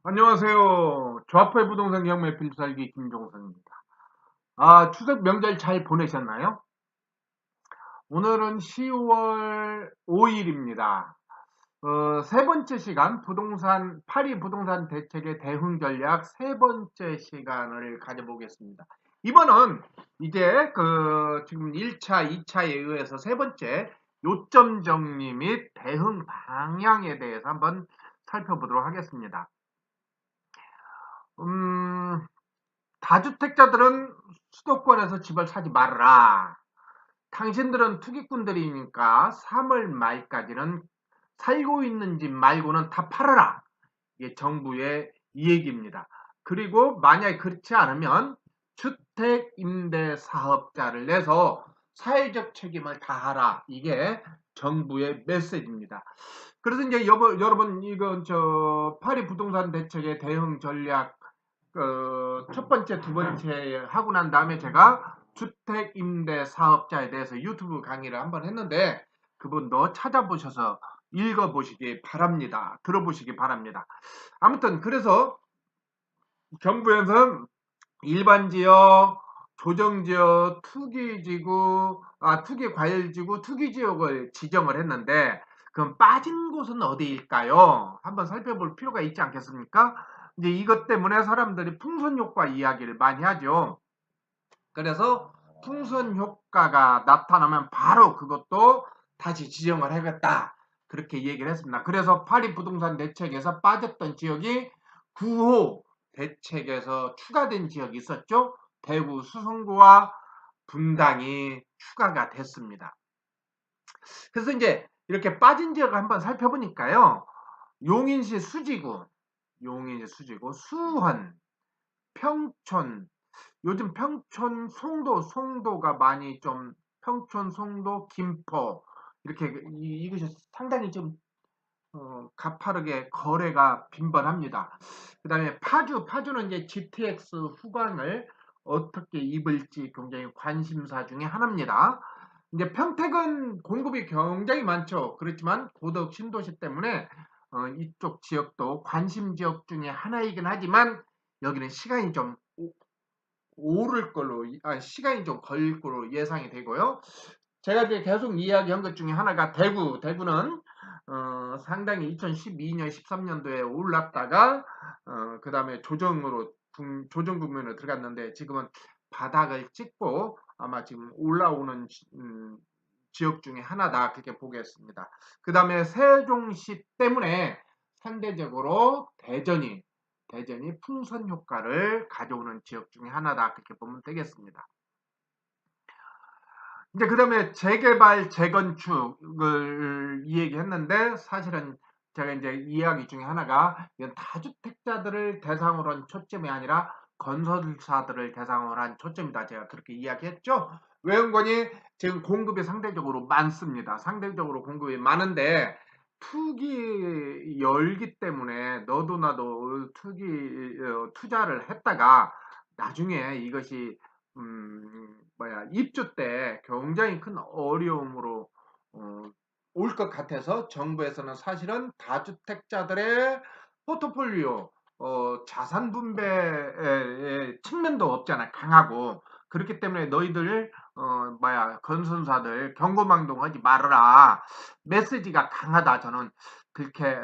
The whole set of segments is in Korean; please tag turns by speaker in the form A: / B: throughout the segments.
A: 안녕하세요. 좌파의 부동산 경매 필살기 김종선입니다. 추석 명절 잘 보내셨나요? 오늘은 10월 5일입니다. 세 번째 시간 파리 부동산 대책의 대응 전략 세 번째 시간을 가져보겠습니다. 이번은 이제 지금 1차, 2차에 의해서 세 번째 요점 정리 및 대응 방향에 대해서 한번 살펴보도록 하겠습니다. 음, 다주택자들은 수도권에서 집을 사지 말아라. 당신들은 투기꾼들이니까 3월 말까지는 살고 있는 집 말고는 다 팔아라. 이게 정부의 이 얘기입니다. 그리고 만약에 그렇지 않으면 주택임대사업자를 내서 사회적 책임을 다하라. 이게 정부의 메시지입니다. 그래서 이제 여러분 이건 파리 부동산 대책의 대응 전략 첫 번째, 두 번째 하고 난 다음에 제가 주택 임대 사업자에 대해서 유튜브 강의를 한번 했는데 그분도 찾아보셔서 읽어보시기 바랍니다. 들어보시기 바랍니다. 아무튼 그래서 정부에서 일반 지역, 조정 지역, 투기 과열지구, 투기 지역을 지정을 했는데 그럼 빠진 곳은 어디일까요? 한번 살펴볼 필요가 있지 않겠습니까? 이제 이것 때문에 사람들이 풍선 효과 이야기를 많이 하죠. 그래서 풍선 효과가 나타나면 바로 그것도 다시 지정을 하겠다. 그렇게 얘기를 했습니다. 그래서 파리 부동산 대책에서 빠졌던 지역이 9호 대책에서 추가된 지역이 있었죠. 대구 수성구와 분당이 추가가 됐습니다. 그래서 이제 이렇게 빠진 지역을 한번 살펴보니까요. 용인시 수지구, 수원, 평촌, 요즘 평촌, 송도가 많이 좀, 평촌, 송도, 김포, 이렇게, 이것이 상당히 좀, 가파르게 거래가 빈번합니다. 그 다음에 파주는 이제 GTX 후광을 어떻게 입을지 굉장히 관심사 중에 하나입니다. 이제 평택은 공급이 굉장히 많죠. 그렇지만 고덕 신도시 때문에 이쪽 지역도 관심 지역 중에 하나이긴 하지만 여기는 시간이 좀 오를 걸로 시간이 좀 걸릴 걸로 예상이 되고요. 제가 이제 계속 이야기한 것 중에 하나가 대구는 상당히 2012년 13년도에 올랐다가 그 다음에 조정 국면으로 들어갔는데 지금은 바닥을 찍고 아마 지금 올라오는 지역 중에 하나다 그렇게 보겠습니다. 그 다음에 세종시 때문에 상대적으로 대전이 풍선 효과를 가져오는 지역 중에 하나다 그렇게 보면 되겠습니다. 이제 그다음에 재개발, 재건축을 이야기했는데 사실은 제가 이제 이야기 중에 하나가 이건 다주택자들을 대상으로 한 초점이 아니라 건설사들을 대상으로 한 초점이다. 제가 그렇게 이야기했죠. 외연건이 지금 공급이 상대적으로 많습니다. 상대적으로 공급이 많은데 투기 열기 때문에 너도 나도 투자를 했다가 나중에 이것이 입주 때 굉장히 큰 어려움으로 어, 올 것 같아서 정부에서는 사실은 다주택자들의 포트폴리오 자산 분배의 측면도 없잖아 강하고 그렇기 때문에 너희들 건설사들 경고망동하지 말아라 메시지가 강하다 저는 그렇게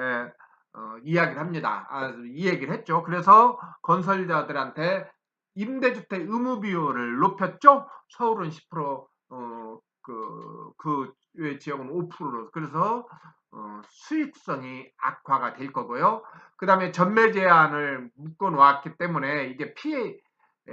A: 이야기를 합니다. 이 얘기를 했죠. 그래서 건설자들한테 임대주택 의무 비율을 높였죠. 서울은 10%, 그 지역은 5%로. 그래서 수익성이 악화가 될 거고요. 그 다음에 전매 제한을 묶어 놓았기 때문에 이제 피해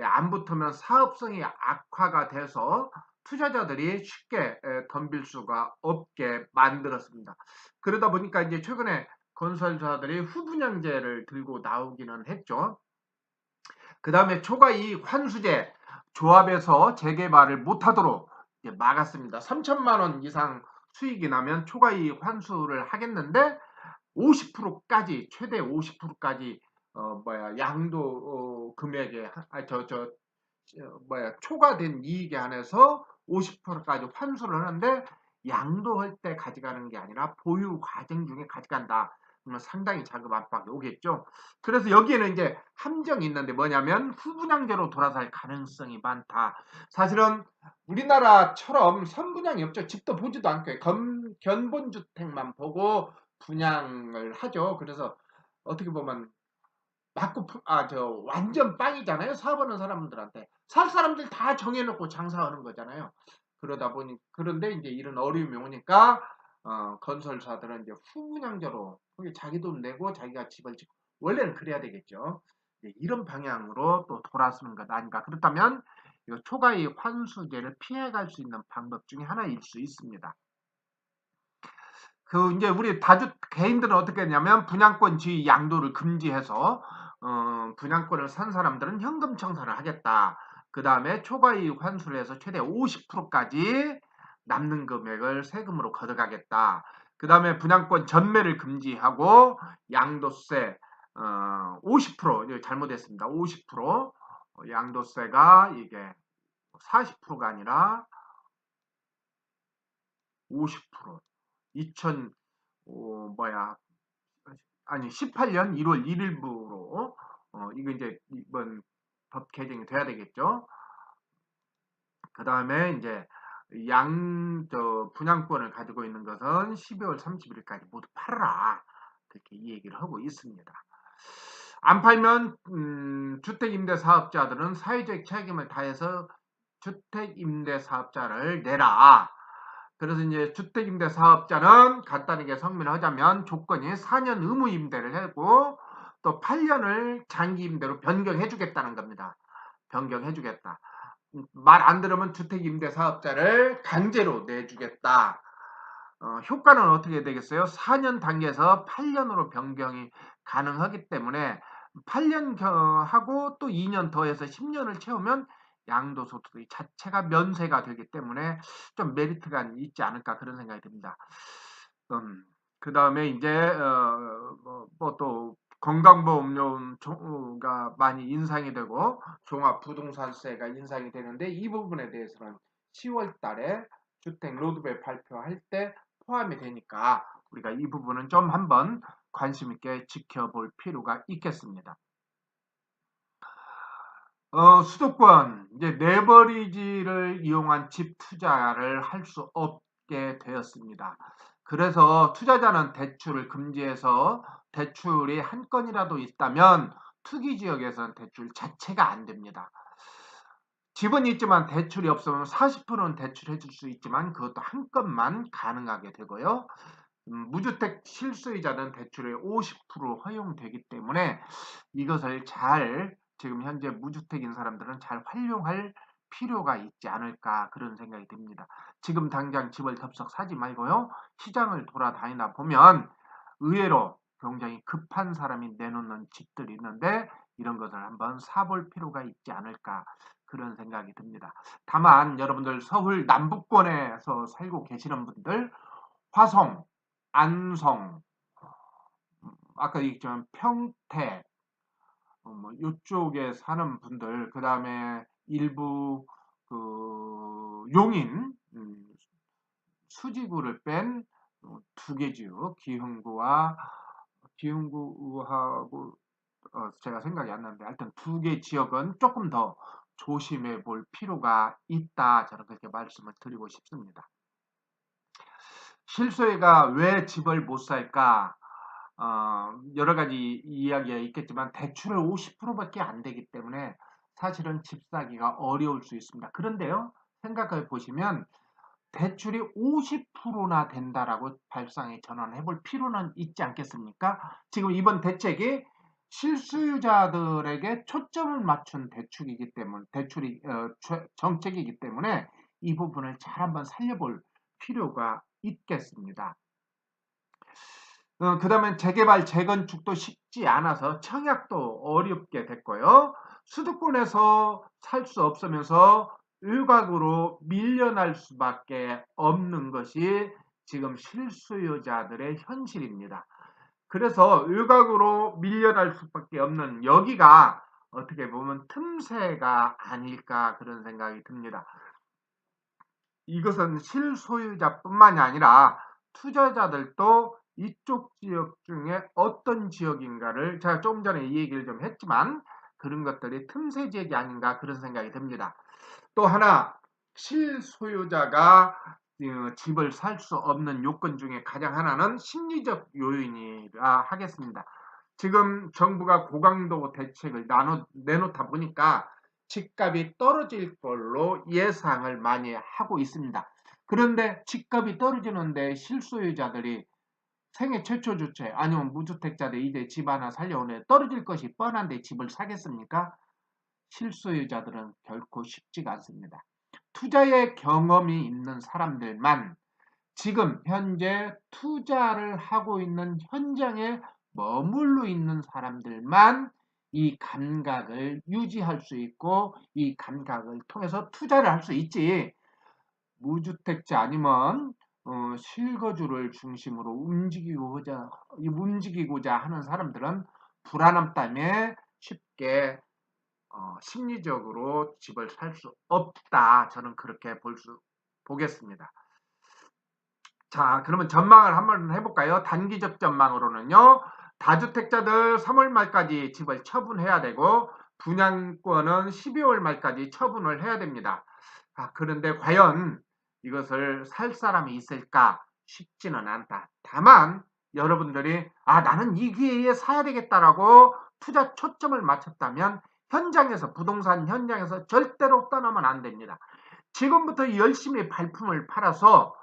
A: 안 붙으면 사업성이 악화가 돼서 투자자들이 쉽게 덤빌 수가 없게 만들었습니다. 그러다 보니까 이제 최근에 건설사들이 후분양제를 들고 나오기는 했죠. 그 다음에 초과이익 환수제 조합에서 재개발을 못하도록 막았습니다. 3천만 원 이상 수익이 나면 초과이익 환수를 하겠는데 50%까지 최대 50%까지 양도 금액에 초과된 이익에 한해서 50%까지 환수를 하는데 양도할 때 가져가는 게 아니라 보유 과정 중에 가져간다. 그러면 상당히 자금 압박이 오겠죠. 그래서 여기에는 이제 함정이 있는데 뭐냐면 후분양제로 돌아설 가능성이 많다. 사실은 우리나라처럼 선분양이 없죠. 집도 보지도 않고 견본주택만 보고 분양을 하죠. 그래서 어떻게 보면 맞고 저 완전 빵이잖아요. 사업하는 사람들한테 살 사람들 다 정해놓고 장사하는 거잖아요. 그러다 보니 그런데 이제 이런 어려움이 오니까 건설사들은 이제 후분양제로 자기 돈 내고 자기가 집을 짓고 원래는 그래야 되겠죠. 이런 방향으로 또 돌아서는 것 아닌가. 그렇다면 이 초과이익 환수제를 피해갈 수 있는 방법 중에 하나일 수 있습니다. 그 이제 우리 다주 개인들은 어떻게 했냐면 분양권 지위 양도를 금지해서 분양권을 산 사람들은 현금 청산을 하겠다. 그 다음에 초과이익 환수를 해서 최대 50%까지 남는 금액을 세금으로 걷어가겠다. 그 다음에 분양권 전매를 금지하고 양도세 50% 잘못했습니다. 50% 양도세가 이게 40%가 아니라 50% 2000 뭐야 아니 18년 1월 1일부로 이거 이제 이번 법 개정이 돼야 되겠죠. 그 다음에 이제 분양권을 가지고 있는 것은 12월 30일까지 모두 팔아라. 그렇게 이 얘기를 하고 있습니다. 안 팔면 주택임대사업자들은 사회적 책임을 다해서 주택임대사업자를 내라. 그래서 이제 주택임대사업자는 간단하게 설명을 하자면 조건이 4년 의무임대를 하고 또 8년을 장기임대로 변경해주겠다는 겁니다. 변경해주겠다. 말 안 들으면 주택임대사업자를 강제로 내주겠다. 효과는 어떻게 되겠어요? 4년 단계에서 8년으로 변경이 가능하기 때문에 8년 하고 또 2년 더해서 10년을 채우면 양도소득 자체가 면세가 되기 때문에 좀 메리트가 있지 않을까 그런 생각이 듭니다. 그 다음에 이제 또 건강보험료가 많이 인상이 되고 종합부동산세가 인상이 되는데 이 부분에 대해서는 10월 달에 주택 로드맵 발표할 때 포함이 되니까 우리가 이 부분은 좀 한번 관심 있게 지켜볼 필요가 있겠습니다. 수도권 이제 레버리지를 이용한 집 투자를 할 수 없게 되었습니다. 그래서 투자자는 대출을 금지해서 대출이 한 건이라도 있다면 투기 지역에서는 대출 자체가 안 됩니다. 집은 있지만 대출이 없으면 40%는 대출해 줄 수 있지만 그것도 한 건만 가능하게 되고요. 무주택 실수요자는 대출의 50% 허용되기 때문에 이것을 잘 지금 현재 무주택인 사람들은 잘 활용할 필요가 있지 않을까 그런 생각이 듭니다. 지금 당장 집을 덥석 사지 말고요. 시장을 돌아다니다 보면 의외로 굉장히 급한 사람이 내놓는 집들이 있는데 이런 것을 한번 사볼 필요가 있지 않을까 그런 생각이 듭니다. 다만 여러분들 서울 남부권에서 살고 계시는 분들 화성, 안성, 아까 얘기했지만 평택, 뭐 이쪽에 사는 분들, 그 다음에 일부 그 용인, 수지구를 뺀 두 개 지역, 기흥구하고 제가 생각이 안 나는데, 하여튼 두 개 지역은 조금 더 조심해 볼 필요가 있다. 저는 그렇게 말씀을 드리고 싶습니다. 실소유가 왜 집을 못 살까? 여러 가지 이야기가 있겠지만 대출을 50%밖에 안 되기 때문에 사실은 집 사기가 어려울 수 있습니다. 그런데요, 생각해 보시면 대출이 50%나 된다라고 발상에 전환해 볼 필요는 있지 않겠습니까? 지금 이번 대책이 실수요자들에게 초점을 맞춘 대출이기 때문에 정책이기 때문에 이 부분을 잘 한번 살려볼 필요가 있겠습니다. 그 다음에 재개발, 재건축도 쉽지 않아서 청약도 어렵게 됐고요. 수도권에서 살 수 없으면서 일각으로 밀려날 수밖에 없는 것이 지금 실수요자들의 현실입니다. 그래서 일각으로 밀려날 수밖에 없는 여기가 어떻게 보면 틈새가 아닐까 그런 생각이 듭니다. 이것은 실소유자뿐만이 아니라 투자자들도 이쪽 지역 중에 어떤 지역인가를 제가 조금 전에 이 얘기를 좀 했지만 그런 것들이 틈새 지역이 아닌가 그런 생각이 듭니다. 또 하나 실소유자가 집을 살 수 없는 요건 중에 가장 하나는 심리적 요인이라 하겠습니다. 지금 정부가 고강도 대책을 내놓다 보니까 집값이 떨어질 걸로 예상을 많이 하고 있습니다. 그런데 집값이 떨어지는데 실소유자들이 생애 최초 주택 아니면 무주택자들 이제 집 하나 살려오는데 떨어질 것이 뻔한데 집을 사겠습니까? 실소유자들은 결코 쉽지가 않습니다. 투자의 경험이 있는 사람들만 지금 현재 투자를 하고 있는 현장에 머물러 있는 사람들만 이 감각을 유지할 수 있고 이 감각을 통해서 투자를 할 수 있지 무주택자 아니면 실거주를 중심으로 움직이고자 하는 사람들은 불안함 때문에 쉽게 심리적으로 집을 살 수 없다. 저는 그렇게 보겠습니다. 자, 그러면 전망을 한번 해볼까요? 단기적 전망으로는요. 다주택자들 3월 말까지 집을 처분해야 되고 분양권은 12월 말까지 처분을 해야 됩니다. 그런데 과연 이것을 살 사람이 있을까? 쉽지는 않다. 다만 여러분들이 나는 이 기회에 사야 되겠다라고 투자 초점을 맞췄다면 부동산 현장에서 절대로 떠나면 안 됩니다. 지금부터 열심히 발품을 팔아서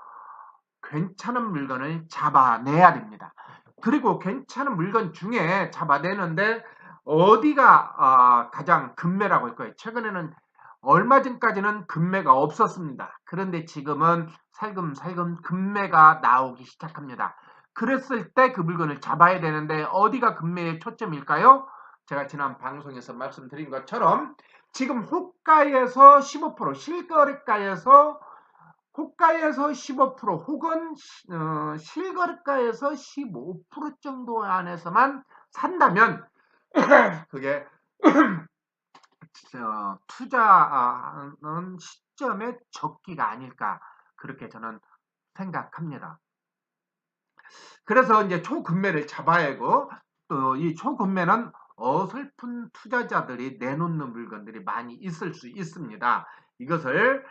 A: 괜찮은 물건을 잡아내야 됩니다. 그리고 괜찮은 물건 중에 잡아내는데 어디가 가장 급매라고 할 거예요. 최근에는 얼마 전까지는 급매가 없었습니다. 그런데 지금은 살금살금 급매가 나오기 시작합니다. 그랬을 때 그 물건을 잡아야 되는데 어디가 급매의 초점일까요? 제가 지난 방송에서 말씀드린 것처럼 지금 호가에서 15% 실거래가에서 호가에서 15% 혹은 실거래가에서 15% 정도 안에서만 산다면 그게 투자하는 시점의 적기가 아닐까 그렇게 저는 생각합니다. 그래서 이제 초급매를 잡아야 하고 또 이 초급매는 어설픈 투자자들이 내놓는 물건들이 많이 있을 수 있습니다. 이것을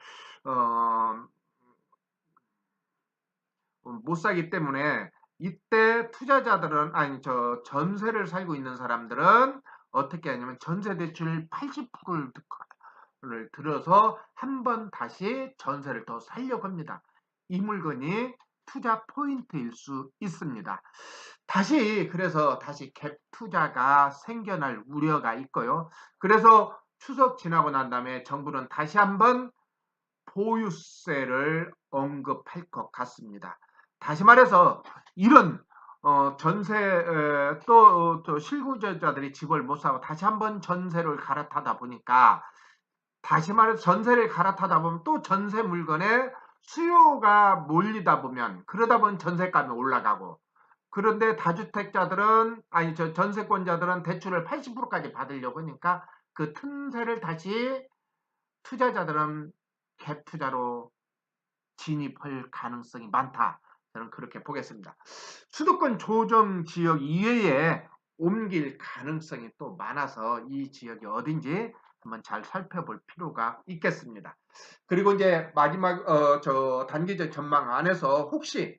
A: 못 사기 때문에 이때 투자자들은 전세를 살고 있는 사람들은 어떻게 하냐면 전세 대출 80%를 들어서 한번 다시 전세를 더 살려고 합니다. 이 물건이 투자 포인트일 수 있습니다. 그래서 다시 갭 투자가 생겨날 우려가 있고요. 그래서 추석 지나고 난 다음에 정부는 다시 한번 보유세를 언급할 것 같습니다. 다시 말해서 이런 전세 또 실구자들이 집을 못 사고 다시 한번 전세를 갈아타다 보니까 다시 말해서 전세를 갈아타다 보면 또 전세 물건에 수요가 몰리다 보면 그러다 보면 전세값이 올라가고 그런데 전세권자들은 대출을 80%까지 받으려고 하니까 그 틈새를 다시 투자자들은 갭 투자로 진입할 가능성이 많다. 저는 그렇게 보겠습니다. 수도권 조정 지역 이외에 옮길 가능성이 또 많아서 이 지역이 어딘지 한번 잘 살펴볼 필요가 있겠습니다. 그리고 이제 마지막 단기적 전망 안에서 혹시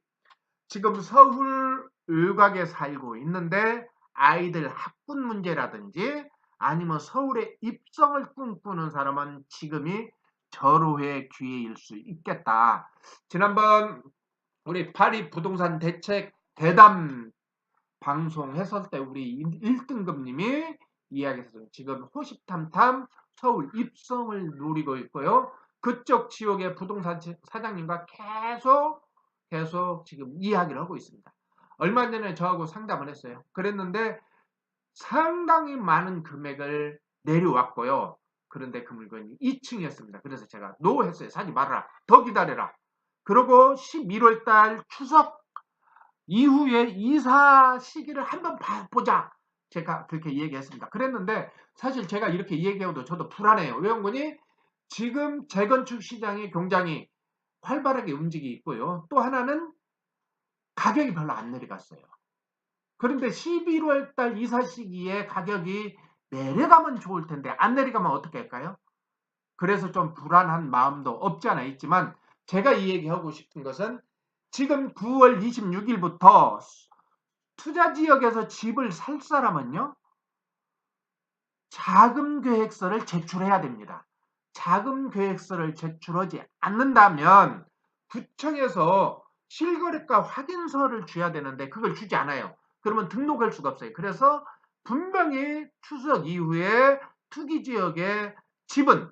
A: 지금 서울 을곽에 살고 있는데 아이들 학군 문제라든지 아니면 서울에 입성을 꿈꾸는 사람은 지금이 절호의 기회일 수 있겠다. 지난번 우리 파리 부동산 대책 대담 방송했을 때 우리 1등급님이 이야기했어요. 지금 호시탐탐 서울 입성을 노리고 있고요. 그쪽 지역의 부동산 사장님과 계속 지금 이야기를 하고 있습니다. 얼마 전에 저하고 상담을 했어요. 그랬는데 상당히 많은 금액을 내려왔고요. 그런데 그 물건이 2층이었습니다. 그래서 제가 노 했어요. 사지 말아라. 더 기다려라. 그리고 11월 달 추석 이후에 이사 시기를 한번 보자. 제가 그렇게 얘기했습니다. 그랬는데 사실 제가 이렇게 얘기해도 저도 불안해요. 왜 그러니 지금 재건축 시장이 굉장히 활발하게 움직이고 있고요. 또 하나는 가격이 별로 안 내려갔어요. 그런데 11월 달 이사 시기에 가격이 내려가면 좋을 텐데 안 내려가면 어떻게 할까요? 그래서 좀 불안한 마음도 없지 않아 있지만 제가 이 얘기하고 싶은 것은 지금 9월 26일부터 투자 지역에서 집을 살 사람은요. 자금 계획서를 제출해야 됩니다. 자금 계획서를 제출하지 않는다면 구청에서 실거래가 확인서를 줘야 되는데 그걸 주지 않아요. 그러면 등록할 수가 없어요. 그래서 분명히 추석 이후에 투기지역의 집은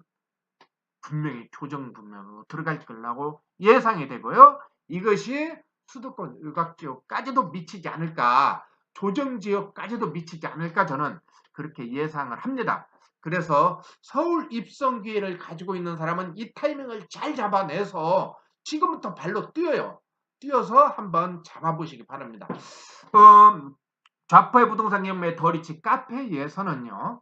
A: 분명히 조정분명으로 들어갈 거라고 예상이 되고요. 이것이 수도권 일각지역까지도 미치지 않을까, 조정지역까지도 미치지 않을까 저는 그렇게 예상을 합니다. 그래서 서울 입성 기회를 가지고 있는 사람은 이 타이밍을 잘 잡아내서 지금부터 발로 뛰어요. 뛰어서 한번 잡아보시기 바랍니다. 좌포의 부동산 경매 더리치 카페에서는요.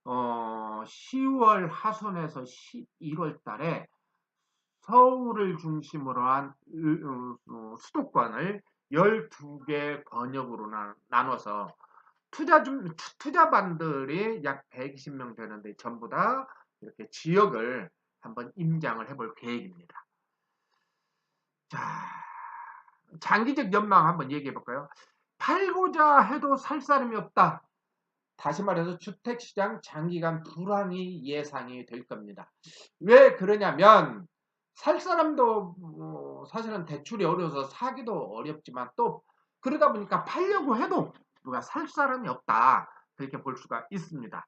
A: 10월 하순에서 11월 달에 서울을 중심으로 한 수도권을 12개 번역으로 나눠서 투자반들이 약 120명 되는데 전부 다 이렇게 지역을 한번 임장을 해볼 계획입니다. 자, 장기적 연망 한번 얘기해 볼까요? 팔고자 해도 살 사람이 없다. 다시 말해서 주택시장 장기간 불황이 예상이 될 겁니다. 왜 그러냐면 살 사람도 사실은 대출이 어려워서 사기도 어렵지만 또 그러다 보니까 팔려고 해도 누가 살 사람이 없다. 그렇게 볼 수가 있습니다.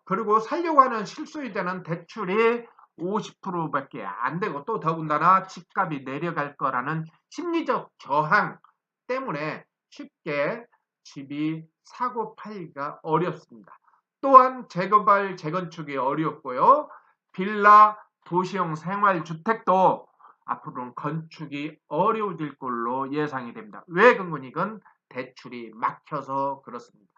A: 그리고 살려고 하는 실수요자는 대출이 50%밖에 안 되고 또 더군다나 집값이 내려갈 거라는 심리적 저항 때문에 쉽게 집이 사고 팔기가 어렵습니다. 또한 재개발, 재건축이 어렵고요. 빌라, 도시형 생활주택도 앞으로는 건축이 어려워질 걸로 예상이 됩니다. 왜 그건 이건 대출이 막혀서 그렇습니다.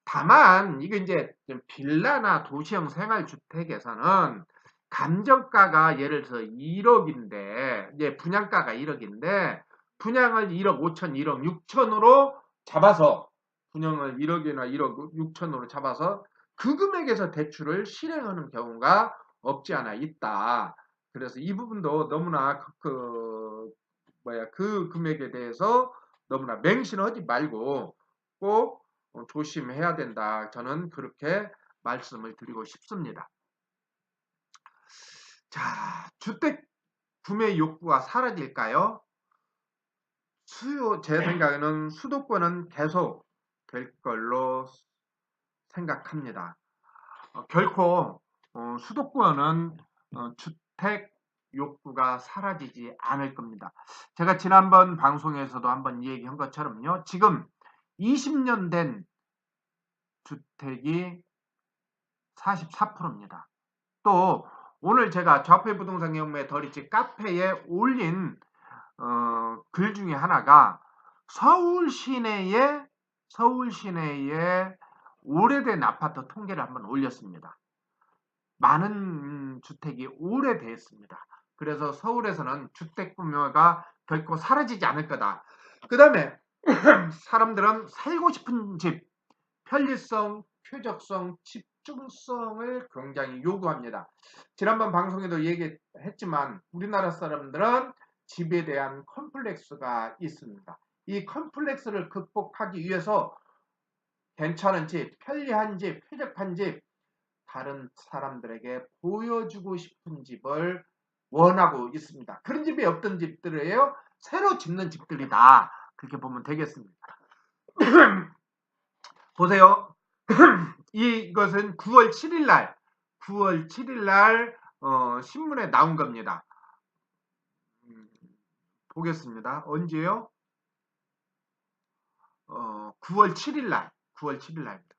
A: 다만 이게 이제 빌라나 도시형 생활주택에서는 감정가가 예를 들어서 1억인데 이제 분양가가 1억인데 분양을 1억 5천, 1억 6천으로 잡아서 분양을 1억이나 1억 6천으로 잡아서 그 금액에서 대출을 실행하는 경우가 없지 않아 있다. 그래서 이 부분도 너무나 그 금액에 대해서 너무나 맹신하지 말고 꼭 조심해야 된다. 저는 그렇게 말씀을 드리고 싶습니다. 자, 주택 구매 욕구가 사라질까요? 제 생각에는 수도권은 계속 될 걸로 생각합니다. 결코 수도권은 주택 욕구가 사라지지 않을 겁니다. 제가 지난번 방송에서도 한번 얘기한 것처럼요. 지금 20년 된 주택이 44%입니다. 또 오늘 제가 좌표 부동산 경매 더리치 카페에 올린 글 중에 하나가 서울 시내에 오래된 아파트 통계를 한번 올렸습니다. 많은 주택이 오래됐습니다. 그래서 서울에서는 주택 구매가 결코 사라지지 않을 거다. 그 다음에 사람들은 살고 싶은 집, 편리성, 쾌적성, 집중성을 굉장히 요구합니다. 지난번 방송에도 얘기했지만 우리나라 사람들은 집에 대한 컴플렉스가 있습니다. 이 컴플렉스를 극복하기 위해서 괜찮은 집, 편리한 집, 쾌적한 집, 다른 사람들에게 보여주고 싶은 집을 원하고 있습니다. 그런 집이 없던 집들이에요. 새로 짓는 집들이다. 그렇게 보면 되겠습니다. 보세요. 이것은 9월 7일 날 신문에 나온 겁니다. 보겠습니다. 언제요? 9월 7일 날.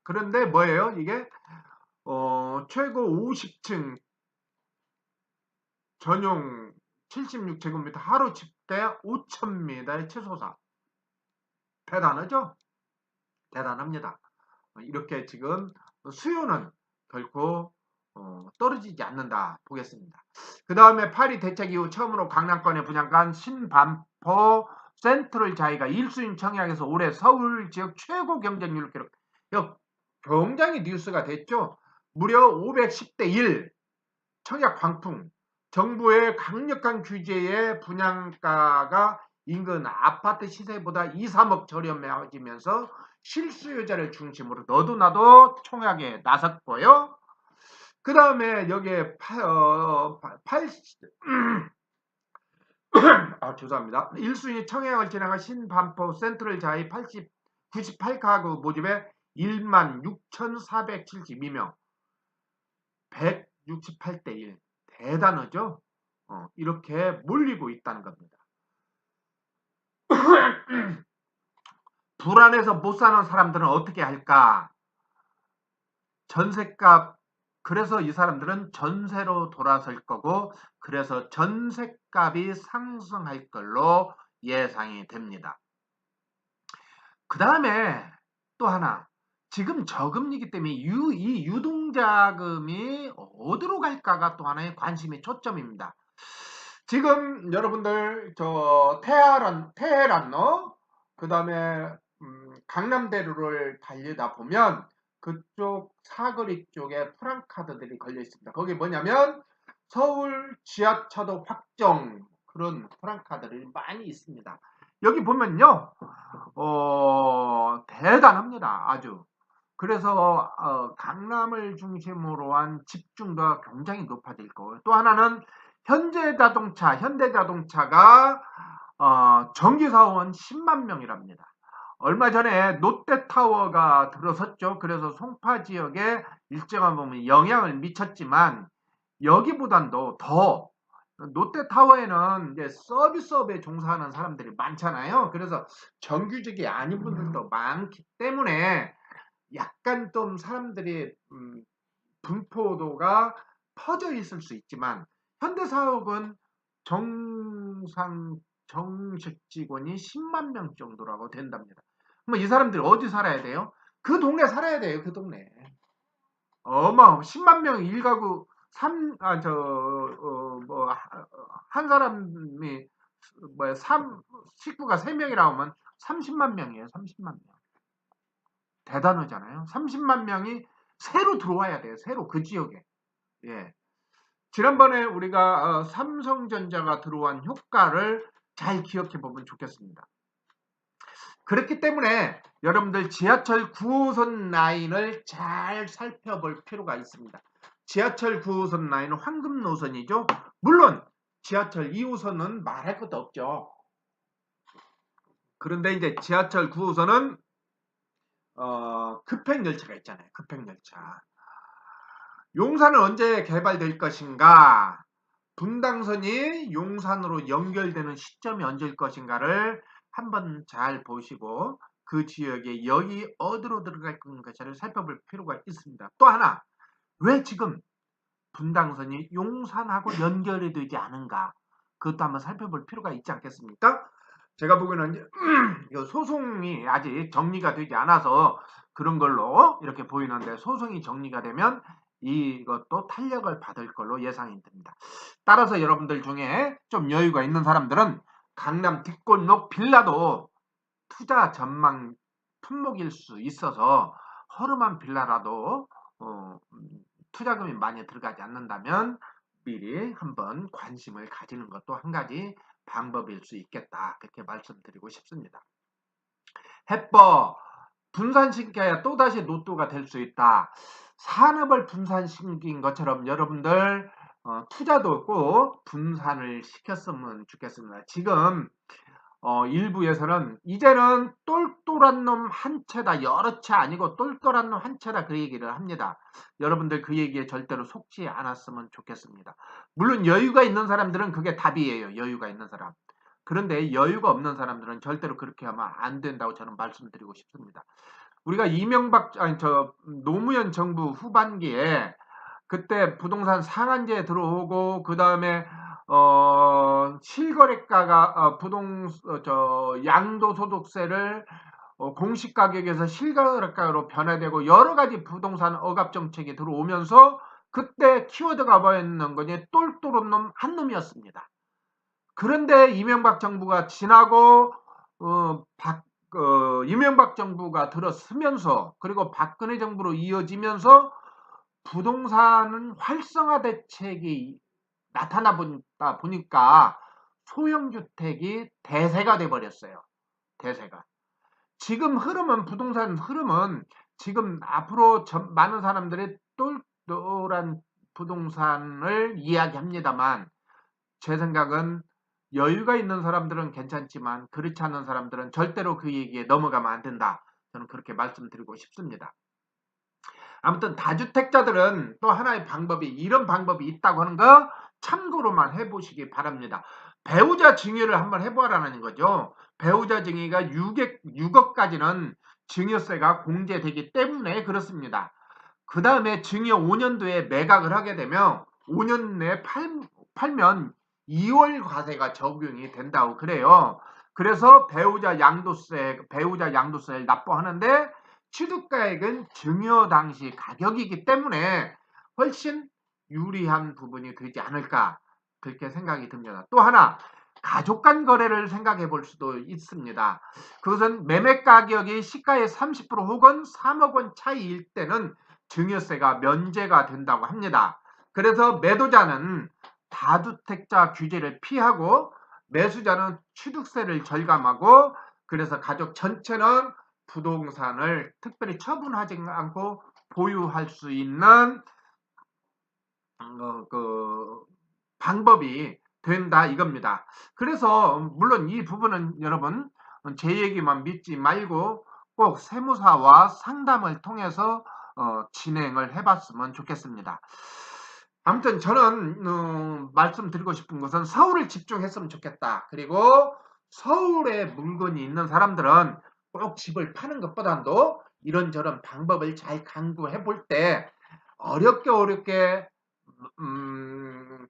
A: 그런데 뭐예요? 이게 최고 50층 전용 76제곱미터 하루 집대 5,000m의 최소사. 대단하죠? 대단합니다. 이렇게 지금 수요는 결코 떨어지지 않는다 보겠습니다. 그 다음에 파리 대책 이후 처음으로 강남권에 분양간 신반포 센트럴 자이가 1순위 청약에서 올해 서울 지역 최고 경쟁률을 기록. 굉장히 뉴스가 됐죠. 무려 510대 1 청약 광풍. 정부의 강력한 규제에 분양가가 인근 아파트 시세보다 2, 3억 저렴해지면서 실수요자를 중심으로 너도 나도 청약에 나섰고요. 그 다음에 여기에 죄송합니다. 1순위 청약을 진행한 신반포 센트럴 자이 98가구 모집에 16,472명 168대 1 대단하죠. 이렇게 몰리고 있다는 겁니다. 불안해서 못 사는 사람들은 어떻게 할까? 전셋값. 그래서 이 사람들은 전세로 돌아설 거고, 그래서 전셋값이 상승할 걸로 예상이 됩니다. 그 다음에 또 하나, 지금 저금리이기 때문에 이 유동자금이 어디로 갈까가 또 하나의 관심의 초점입니다. 지금 여러분들 저 테헤란로 그 다음에 강남대로를 달리다 보면 그쪽 사거리 쪽에 프랑카드들이 걸려 있습니다. 거기 뭐냐면 서울 지하차도 확정 그런 프랑카드들이 많이 있습니다. 여기 보면요, 대단합니다. 아주. 그래서 강남을 중심으로 한 집중도가 굉장히 높아질 거고요. 또 하나는 현대자동차가 정기사원 10만 명이랍니다. 얼마 전에 롯데타워가 들어섰죠. 그래서 송파 지역에 일정한 부분 영향을 미쳤지만 여기보단도 더 롯데타워에는 이제 서비스업에 종사하는 사람들이 많잖아요. 그래서 정규직이 아닌 분들도 많기 때문에 약간 좀 사람들이 분포도가 퍼져 있을 수 있지만 현대사옥은 정식 직원이 10만 명 정도라고 된답니다. 그럼 이 사람들이 어디 살아야 돼요? 그 동네 살아야 돼요. 그 동네. 10만 명 1가구 한 사람이 식구가 3명이라 하면 30만 명이에요. 30만 명. 대단하잖아요. 30만 명이 새로 들어와야 돼요. 새로 그 지역에. 예. 지난번에 우리가 삼성전자가 들어온 효과를 잘 기억해 보면 좋겠습니다. 그렇기 때문에 여러분들 지하철 9호선 라인을 잘 살펴볼 필요가 있습니다. 지하철 9호선 라인은 황금 노선이죠. 물론 지하철 2호선은 말할 것도 없죠. 그런데 이제 지하철 9호선은 급행열차가 있잖아요. 급행열차. 용산은 언제 개발될 것인가? 분당선이 용산으로 연결되는 시점이 언제일 것인가를 한번 잘 보시고 그 지역에 여기 어디로 들어갈 것인가를 살펴볼 필요가 있습니다. 또 하나, 왜 지금 분당선이 용산하고 연결이 되지 않은가? 그것도 한번 살펴볼 필요가 있지 않겠습니까? 제가 보기에는 소송이 아직 정리가 되지 않아서 그런 걸로 이렇게 보이는데 소송이 정리가 되면 이것도 탄력을 받을 걸로 예상이 됩니다. 따라서 여러분들 중에 좀 여유가 있는 사람들은 강남 뒷골목 빌라도 투자 전망 품목일 수 있어서 허름한 빌라라도 투자금이 많이 들어가지 않는다면 미리 한번 관심을 가지는 것도 한 가지 방법일 수 있겠다. 그렇게 말씀드리고 싶습니다. 해법 분산시켜야 또다시 노또가 될 수 있다. 산업을 분산시킨 것처럼 여러분들 투자도 꼭 분산을 시켰으면 좋겠습니다. 지금 일부에서는 이제는 똘똘한 놈 한 채다, 여러 채 아니고 똘똘한 놈 한 채다, 그 얘기를 합니다. 여러분들 그 얘기에 절대로 속지 않았으면 좋겠습니다. 물론 여유가 있는 사람들은 그게 답이에요. 여유가 있는 사람. 그런데 여유가 없는 사람들은 절대로 그렇게 하면 안 된다고 저는 말씀드리고 싶습니다. 우리가 노무현 정부 후반기에 그때 부동산 상한제 들어오고 그 다음에 실거래가가 양도소득세를 공시가격에서 실거래가로 변화되고 여러 가지 부동산 억압 정책이 들어오면서 그때 키워드가 뭐였는 거니? 똘똘한 놈 한 놈이었습니다. 그런데 이명박 정부가 지나고 이명박 정부가 들어서면서 그리고 박근혜 정부로 이어지면서 부동산은 활성화 대책이 나타나다 보니까 소형주택이 대세가 돼버렸어요. 대세가. 지금 흐름은 부동산 흐름은 지금 앞으로 많은 사람들이 똘똘한 부동산을 이야기합니다만 제 생각은 여유가 있는 사람들은 괜찮지만 그렇지 않은 사람들은 절대로 그 얘기에 넘어가면 안 된다. 저는 그렇게 말씀드리고 싶습니다. 아무튼 다주택자들은 또 하나의 방법이 이런 방법이 있다고 하는 거 참고로만 해보시기 바랍니다. 배우자 증여를 한번 해보라는 거죠. 배우자 증여가 6억까지는 증여세가 공제되기 때문에 그렇습니다. 그 다음에 증여 5년도에 매각을 하게 되면 5년 내에 팔면 2월 과세가 적용이 된다고 그래요. 그래서 배우자 양도세를 납부하는데 취득가액은 증여 당시 가격이기 때문에 훨씬 유리한 부분이 되지 않을까 그렇게 생각이 듭니다. 또 하나 가족 간 거래를 생각해 볼 수도 있습니다. 그것은 매매 가격이 시가의 30% 혹은 3억 원 차이일 때는 증여세가 면제가 된다고 합니다. 그래서 매도자는 다주택자 규제를 피하고 매수자는 취득세를 절감하고 그래서 가족 전체는 부동산을 특별히 처분하지 않고 보유할 수 있는 방법이 된다 이겁니다. 그래서 물론 이 부분은 여러분 제 얘기만 믿지 말고 꼭 세무사와 상담을 통해서 진행을 해봤으면 좋겠습니다. 아무튼 저는 말씀드리고 싶은 것은 서울을 집중했으면 좋겠다. 그리고 서울에 물건이 있는 사람들은 꼭 집을 파는 것보다도 이런저런 방법을 잘 강구해 볼 때 어렵게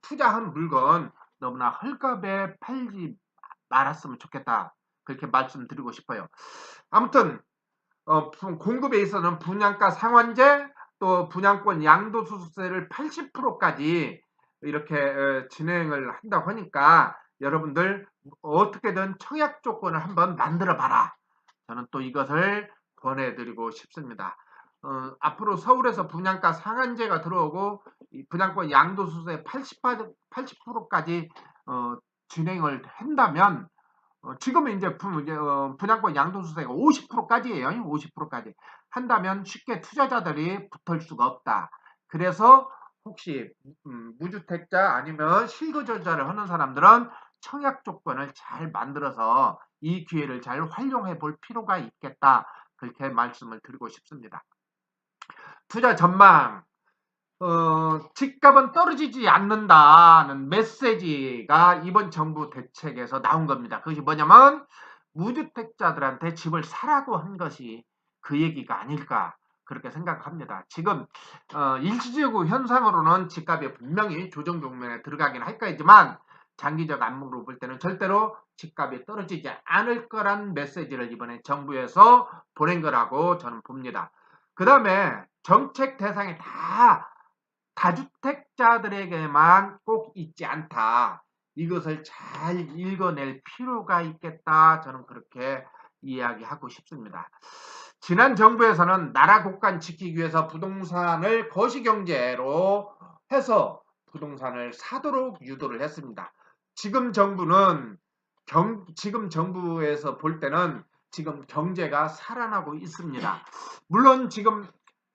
A: 투자한 물건 너무나 헐값에 팔지 말았으면 좋겠다. 그렇게 말씀드리고 싶어요. 아무튼 공급에 있어서는 분양가 상환제 또 분양권 양도소득세를 80%까지 이렇게 진행을 한다고 하니까 여러분들 어떻게든 청약 조건을 한번 만들어 봐라. 저는 또 이것을 권해드리고 싶습니다. 앞으로 서울에서 분양가 상한제가 들어오고 분양권 양도소득세 80%까지 진행을 한다면 지금은 이제 분양권 양도소득세가 50%까지예요. 50%까지 한다면 쉽게 투자자들이 붙을 수가 없다. 그래서 혹시 무주택자 아니면 실거주자를 하는 사람들은 청약 조건을 잘 만들어서 이 기회를 잘 활용해 볼 필요가 있겠다. 그렇게 말씀을 드리고 싶습니다. 투자 전망 집값은 떨어지지 않는다는 메시지가 이번 정부 대책에서 나온 겁니다. 그것이 뭐냐면 무주택자들한테 집을 사라고 한 것이 그 얘기가 아닐까 그렇게 생각합니다. 지금 일시적으로 현상으로는 집값이 분명히 조정 국면에 들어가긴 할 거지만 장기적 안목으로 볼 때는 절대로 집값이 떨어지지 않을 거란 메시지를 이번에 정부에서 보낸 거라고 저는 봅니다. 그 다음에 정책 대상이 다주택자들에게만 꼭 있지 않다. 이것을 잘 읽어낼 필요가 있겠다. 저는 그렇게 이야기하고 싶습니다. 지난 정부에서는 나라 곳간 지키기 위해서 부동산을 거시경제로 해서 부동산을 사도록 유도를 했습니다. 지금 정부에서 볼 때는 지금 경제가 살아나고 있습니다. 물론 지금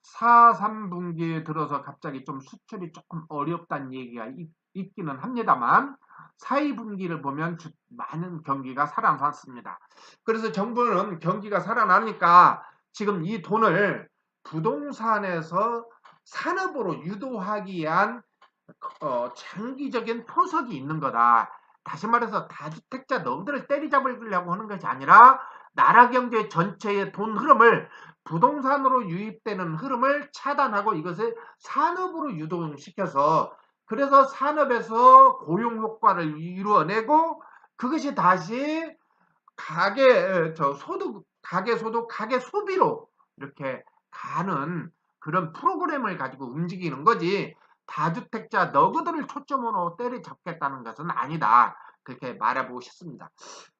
A: 4, 3분기에 들어서 갑자기 좀 수출이 조금 어렵다는 얘기가 있기는 합니다만 4, 2분기를 보면 많은 경기가 살아났습니다. 그래서 정부는 경기가 살아나니까 지금 이 돈을 부동산에서 산업으로 유도하기 위한 장기적인 포석이 있는 거다. 다시 말해서 다주택자 너희들을 때리잡으려고 하는 것이 아니라 나라 경제 전체의 돈 흐름을 부동산으로 유입되는 흐름을 차단하고 이것을 산업으로 유동시켜서 그래서 산업에서 고용 효과를 이루어내고 그것이 다시 가계 소득, 가계 소비로 이렇게 가는 그런 프로그램을 가지고 움직이는 거지 다주택자 너그들을 초점으로 때려잡겠다는 것은 아니다. 그렇게 말해보고 싶습니다.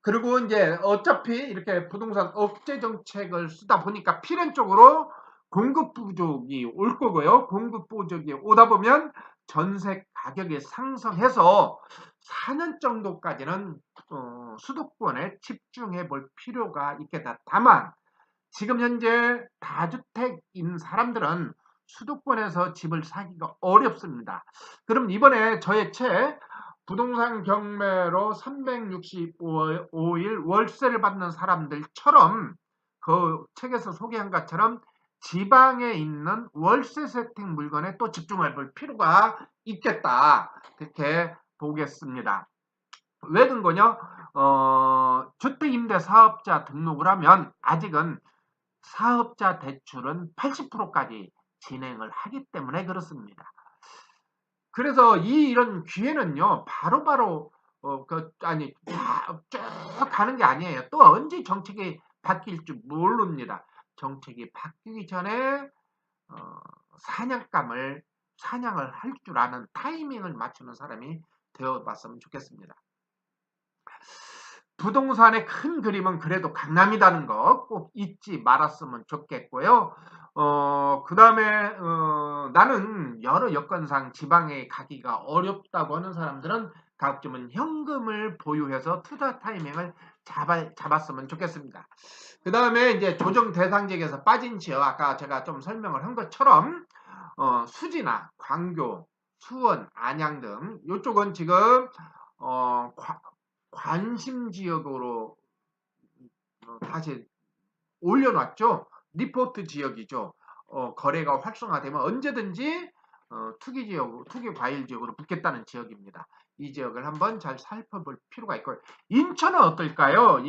A: 그리고 이제 어차피 이렇게 부동산 억제 정책을 쓰다 보니까 필연적으로 공급 부족이 올 거고요. 공급 부족이 오다 보면 전세 가격이 상승해서 4년 정도까지는 수도권에 집중해 볼 필요가 있겠다. 다만 지금 현재 다주택인 사람들은 수도권에서 집을 사기가 어렵습니다. 그럼 이번에 저의 책 부동산 경매로 365일 월세를 받는 사람들처럼 그 책에서 소개한 것처럼 지방에 있는 월세 세팅 물건에 또 집중해 볼 필요가 있겠다. 그렇게 보겠습니다. 왜 그런거냐? 주택임대사업자 등록을 하면 아직은 사업자 대출은 80%까지 진행을 하기 때문에 그렇습니다. 그래서 이런 기회는요, 바로바로, 쭉 가는 게 아니에요. 또 언제 정책이 바뀔 줄 모릅니다. 정책이 바뀌기 전에, 사냥을 할 줄 아는 타이밍을 맞추는 사람이 되어봤으면 좋겠습니다. 부동산의 큰 그림은 그래도 강남이라는 거 꼭 잊지 말았으면 좋겠고요. 그 다음에, 나는 여러 여건상 지방에 가기가 어렵다고 하는 사람들은 가급적이면 현금을 보유해서 투자 타이밍을 잡았으면 좋겠습니다. 그 다음에 이제 조정 대상 지역에서 빠진 지역, 아까 제가 좀 설명을 한 것처럼, 수지나 광교, 수원, 안양 등, 이쪽은 지금, 관심 지역으로 다시 올려놨죠. 리포트 지역이죠. 거래가 활성화되면 언제든지 투기 지역, 투기 과일 지역으로 붙겠다는 지역입니다. 이 지역을 한번 잘 살펴볼 필요가 있고요. 인천은 어떨까요?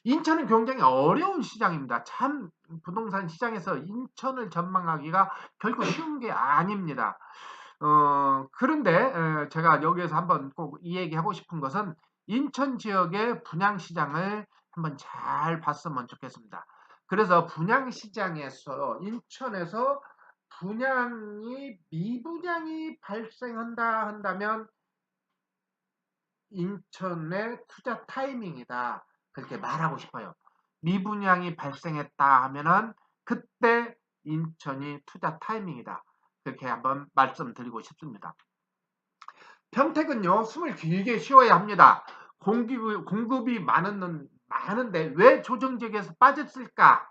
A: 인천은 굉장히 어려운 시장입니다. 참 부동산 시장에서 인천을 전망하기가 결코 쉬운 게 아닙니다. 그런데 제가 여기에서 한번 꼭 이 얘기하고 싶은 것은 인천 지역의 분양시장을 한번 잘 봤으면 좋겠습니다. 그래서 분양시장에서 인천에서 미분양이 발생한다 한다면 인천의 투자 타이밍이다. 그렇게 말하고 싶어요. 미분양이 발생했다 하면은 그때 인천이 투자 타이밍이다. 그렇게 한번 말씀드리고 싶습니다. 평택은요, 숨을 길게 쉬어야 합니다. 공급이 많은데 왜 조정지역에서 빠졌을까?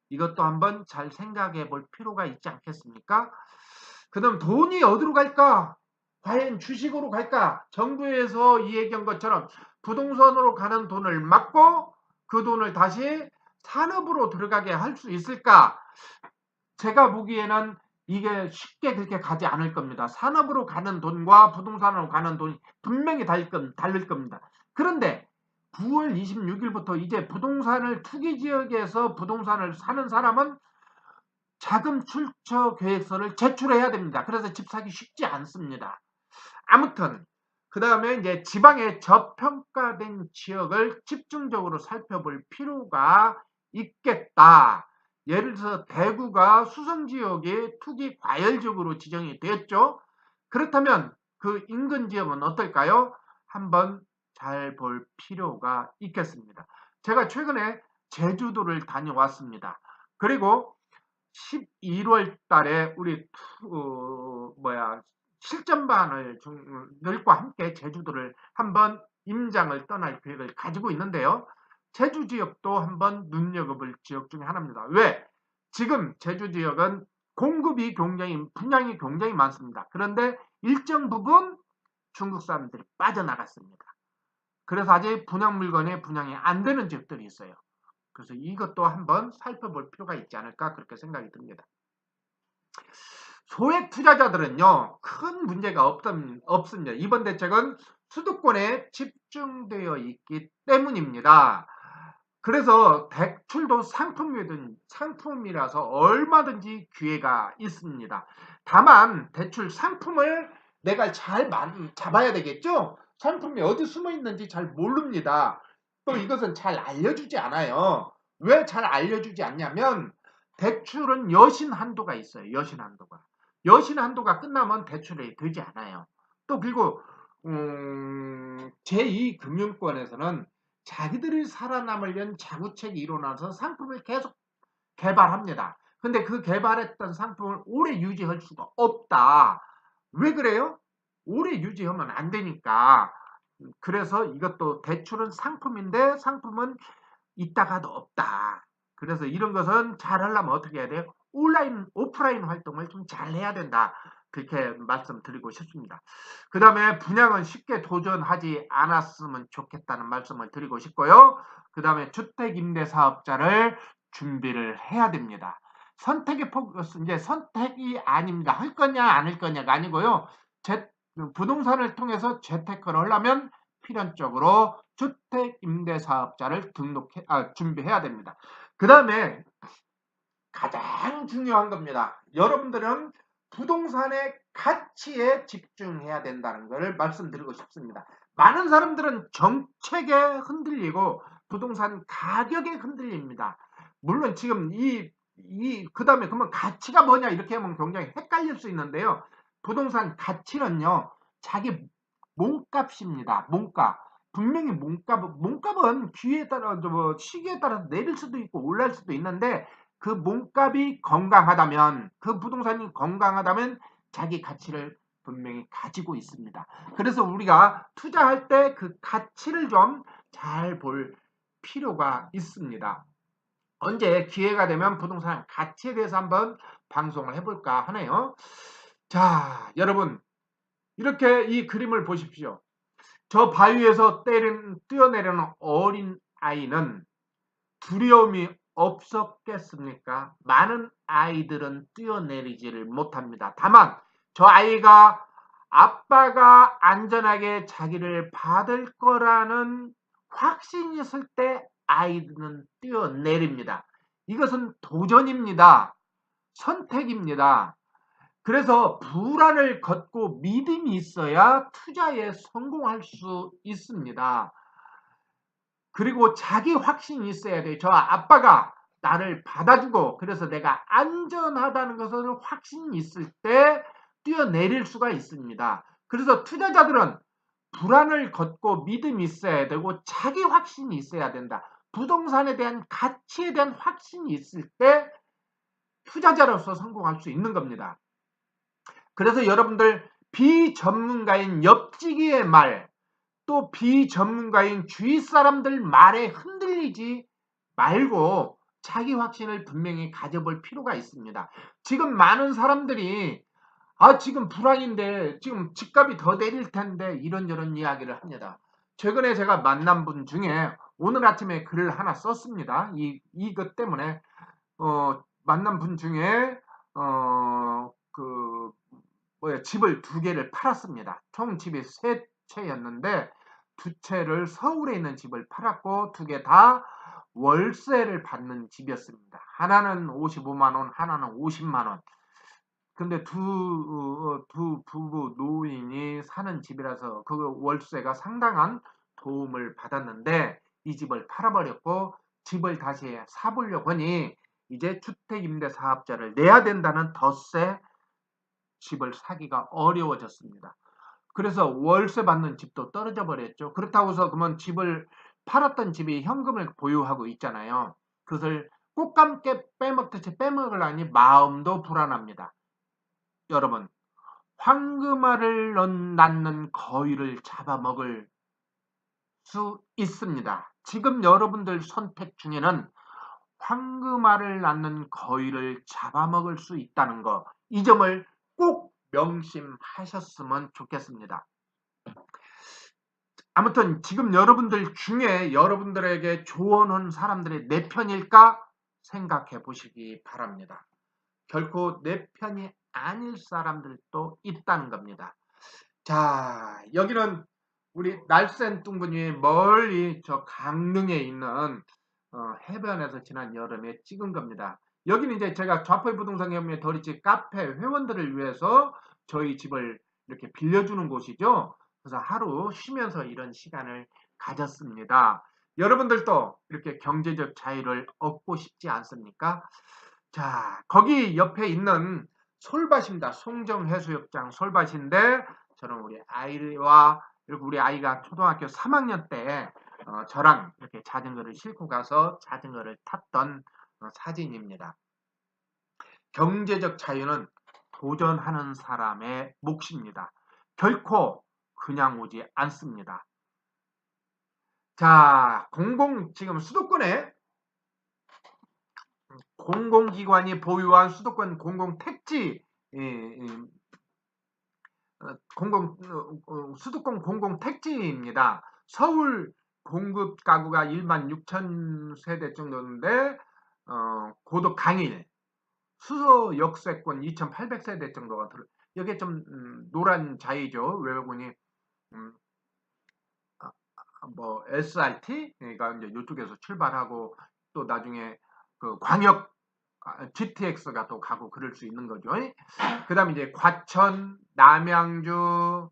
A: 이것도 한번 잘 생각해 볼 필요가 있지 않겠습니까? 그 다음 돈이 어디로 갈까? 과연 주식으로 갈까? 정부에서 이 얘기한 것처럼 부동산으로 가는 돈을 막고 그 돈을 다시 산업으로 들어가게 할 수 있을까? 제가 보기에는 이게 쉽게 그렇게 가지 않을 겁니다. 산업으로 가는 돈과 부동산으로 가는 돈이 분명히 다를 겁니다. 그런데 9월 26일부터 이제 부동산을 투기 지역에서 부동산을 사는 사람은 자금 출처 계획서를 제출해야 됩니다. 그래서 집 사기 쉽지 않습니다. 아무튼 그 다음에 이제 지방의 저평가된 지역을 집중적으로 살펴볼 필요가 있겠다. 예를 들어서 대구가 수성지역의 투기 과열지역으로 지정이 되었죠. 그렇다면 그 인근 지역은 어떨까요? 한번 잘 볼 필요가 있겠습니다. 제가 최근에 제주도를 다녀왔습니다. 그리고 11월 달에 우리 실전반을들과 함께 제주도를 한번 임장을 떠날 계획을 가지고 있는데요. 제주 지역도 한번 눈여겨볼 지역 중에 하나입니다. 왜? 지금 제주 지역은 분양이 굉장히 많습니다. 그런데 일정 부분 중국 사람들이 빠져나갔습니다. 그래서 아직 분양 물건이 분양이 안 되는 지역들이 있어요. 그래서 이것도 한번 살펴볼 필요가 있지 않을까 그렇게 생각이 듭니다. 소액 투자자들은요, 큰 문제가 없습니다. 이번 대책은 수도권에 집중되어 있기 때문입니다. 그래서 대출도 상품이라서 얼마든지 기회가 있습니다. 다만 대출 상품을 내가 잘 잡아야 되겠죠? 상품이 어디 숨어 있는지 잘 모릅니다. 또 이것은 잘 알려주지 않아요. 왜 잘 알려주지 않냐면 대출은 여신 한도가 있어요. 여신 한도가 끝나면 대출이 되지 않아요. 또 그리고 제2금융권에서는 자기들이 살아남을 위한 자구책이 일어나서 상품을 계속 개발합니다. 근데 그 개발했던 상품을 오래 유지할 수가 없다. 왜 그래요? 오래 유지하면 안 되니까. 그래서 이것도 대출은 상품인데 상품은 있다가도 없다. 그래서 이런 것은 잘 하려면 어떻게 해야 돼요? 온라인, 오프라인 활동을 좀 잘 해야 된다. 그렇게 말씀드리고 싶습니다. 그 다음에 분양은 쉽게 도전하지 않았으면 좋겠다는 말씀을 드리고 싶고요. 그 다음에 주택임대사업자를 준비를 해야 됩니다. 이제 선택이 아닙니다. 할 거냐, 안 할 거냐가 아니고요. 부동산을 통해서 재테크를 하려면 필연적으로 주택임대사업자를 준비해야 됩니다. 그 다음에 가장 중요한 겁니다. 여러분들은 부동산의 가치에 집중해야 된다는 것을 말씀드리고 싶습니다. 많은 사람들은 정책에 흔들리고 부동산 가격에 흔들립니다. 물론 지금 그 다음에 그러면 가치가 뭐냐 이렇게 하면 굉장히 헷갈릴 수 있는데요. 부동산 가치는요, 자기 몸값입니다. 몸값. 분명히 몸값은 기회에 따라, 시기에 따라서 내릴 수도 있고 올랄 수도 있는데 그 몸값이 건강하다면, 그 부동산이 건강하다면 자기 가치를 분명히 가지고 있습니다. 그래서 우리가 투자할 때 그 가치를 좀 잘 볼 필요가 있습니다. 언제 기회가 되면 부동산 가치에 대해서 한번 방송을 해볼까 하네요. 자, 여러분, 이렇게 이 그림을 보십시오. 저 바위에서 뛰어내리는 어린 아이는 두려움이 없었겠습니까? 많은 아이들은 뛰어내리지를 못합니다. 다만 저 아이가 아빠가 안전하게 자기를 받을 거라는 확신이 있을 때 아이들은 뛰어내립니다. 이것은 도전입니다. 선택입니다. 그래서 불안을 걷고 믿음이 있어야 투자에 성공할 수 있습니다. 그리고 자기 확신이 있어야 돼요. 저 아빠가 나를 받아주고 그래서 내가 안전하다는 것을 확신이 있을 때 뛰어내릴 수가 있습니다. 그래서 투자자들은 불안을 걷고 믿음이 있어야 되고 자기 확신이 있어야 된다. 부동산에 대한 가치에 대한 확신이 있을 때 투자자로서 성공할 수 있는 겁니다. 그래서 여러분들 비전문가인 옆지기의 말, 또 비전문가인 주위 사람들 말에 흔들리지 말고 자기 확신을 분명히 가져볼 필요가 있습니다. 지금 많은 사람들이 지금 불황인데 지금 집값이 더 내릴 텐데 이런저런 이야기를 합니다. 최근에 제가 만난 분 중에 오늘 아침에 글을 하나 썼습니다. 이것 때문에 만난 분 중에 집을 2개를 팔았습니다. 총 집이 3채였는데 2채를 서울에 있는 집을 팔았고 2개 다 월세를 받는 집이었습니다. 하나는 55만 원, 하나는 50만 원. 근데 두 부부 노인이 사는 집이라서 그 월세가 상당한 도움을 받았는데 이 집을 팔아버렸고 집을 다시 사보려고 하니 이제 주택임대사업자를 내야 된다는 덧세 집을 사기가 어려워졌습니다. 그래서 월세 받는 집도 떨어져 버렸죠. 그렇다고 해서 그러면 집을 팔았던 집이 현금을 보유하고 있잖아요. 그것을 꽃감게 빼먹듯이 빼먹으려니 마음도 불안합니다. 여러분, 황금알을 낳는 거위를 잡아먹을 수 있습니다. 지금 여러분들 선택 중에는 황금알을 낳는 거위를 잡아먹을 수 있다는 거, 이 점을 꼭 명심하셨으면 좋겠습니다. 아무튼 지금 여러분들 중에 여러분들에게 조언한 사람들이 내 편일까 생각해 보시기 바랍니다. 결코 내 편이 아닐 사람들도 있다는 겁니다. 자, 여기는 우리 날쌘 뚱분이 멀리 저 강릉에 있는 해변에서 지난 여름에 찍은 겁니다. 여기는 이제 제가 좌포의 부동산협회 더리집 카페 회원들을 위해서 저희 집을 이렇게 빌려주는 곳이죠. 그래서 하루 쉬면서 이런 시간을 가졌습니다. 여러분들도 이렇게 경제적 자유를 얻고 싶지 않습니까? 자, 거기 옆에 있는 솔밭입니다. 송정해수욕장 솔밭인데 저는 우리 아이와 이렇게 우리 아이가 초등학교 3학년 때 저랑 이렇게 자전거를 싣고 가서 자전거를 탔던 사진입니다. 경제적 자유는 도전하는 사람의 몫입니다. 결코 그냥 오지 않습니다. 자, 지금 수도권에 공공기관이 보유한 수도권 공공택지, 수도권 공공택지입니다. 서울 공급 가구가 1만 6천 세대 정도인데, 고도 강일, 수서 역세권 2,800세대 정도가 여기에 좀 노란 자이죠. 외국인이 뭐 SRT 그러니까 이제 이쪽에서 출발하고 또 나중에 그 광역 GTX가 또 가고 그럴 수 있는 거죠. 그다음에 이제 과천, 남양주,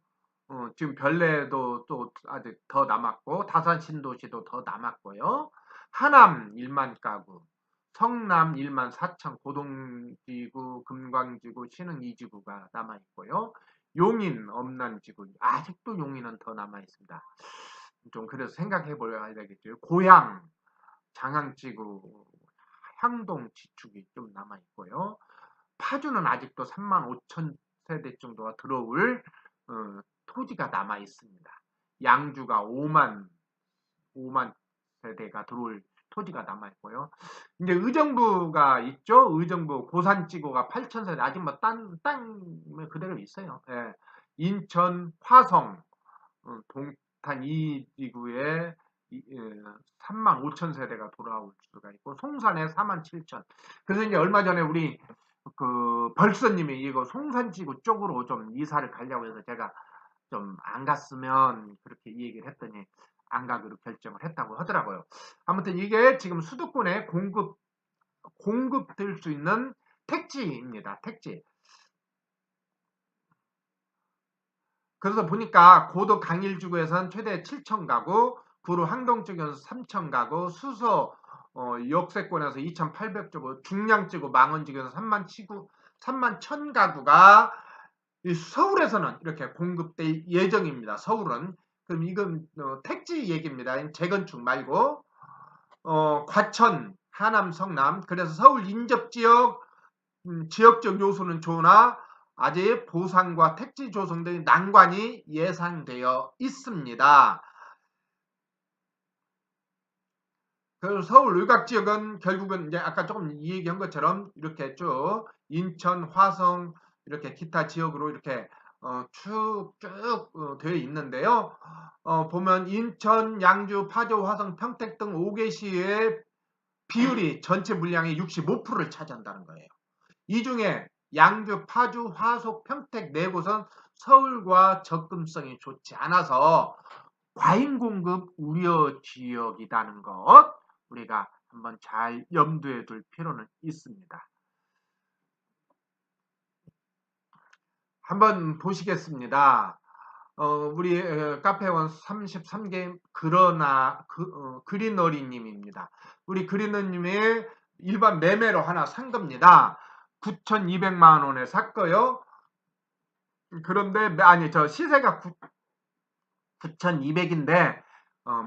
A: 지금 별내도 또 아직 더 남았고 다산 신도시도 더 남았고요. 하남 1만 가구, 성남 1만 4천, 고동지구, 금광지구, 신흥 2지구가 남아 있고요. 용인, 엄난지구 아직도 용인은 더 남아 있습니다. 좀 그래서 생각해 보려야 되겠죠. 고향, 장항지구, 향동 지축이 좀 남아 있고요. 파주는 아직도 3만 5천 세대 정도가 들어올 토지가 남아 있습니다. 양주가 5만 세대가 들어올 토지가 남아 있고요. 이제 의정부가 있죠. 의정부 고산지구가 8천 세대 아직 뭐 땅 그대로 있어요. 예. 인천 화성 동탄 2지구에 3만 5천 세대가 돌아올 수가 있고 송산에 4만 7천. 그래서 이제 얼마 전에 우리 그 벌써님이 이거 송산지구 쪽으로 좀 이사를 가려고 해서 제가 좀 안 갔으면 그렇게 이 얘기를 했더니 안 가기로 결정을 했다고 하더라고요. 아무튼 이게 지금 수도권에 공급될 수 있는 택지입니다. 택지. 그래서 보니까 고도 강일지구에서는 최대 7천 가구, 구로 항동 쪽에서 3천 가구, 수서 역세권에서 2,800가구, 중량지구 망원지구에서 3만 1천 가구가 서울에서는 이렇게 공급될 예정입니다. 서울은. 그럼 이건 택지 얘기입니다. 재건축 말고 과천, 하남, 성남. 그래서 서울 인접지역 지역적 요소는 좋으나 아직 보상과 택지 조성 등 난관이 예상되어 있습니다. 그리고 서울 외곽 지역은 결국은 이제 아까 조금 얘기한 것처럼 이렇게 쭉 인천, 화성 이렇게 기타 지역으로 이렇게 쭉쭉 되어 있는데요. 보면 인천, 양주, 파주, 화성, 평택 등 5개시의 비율이 전체 물량의 65%를 차지한다는 거예요. 이 중에 양주, 파주, 화속, 평택 네 곳은 서울과 접근성이 좋지 않아서 과잉 공급 우려 지역이라는 것 우리가 한번 잘 염두에 둘 필요는 있습니다. 한번 보시겠습니다. 우리 카페원 33개 그린어리님입니다. 우리 그린어리님이 일반 매매로 하나 산 겁니다. 9,200만 원에 샀고요. 그런데 저 시세가 9,200인데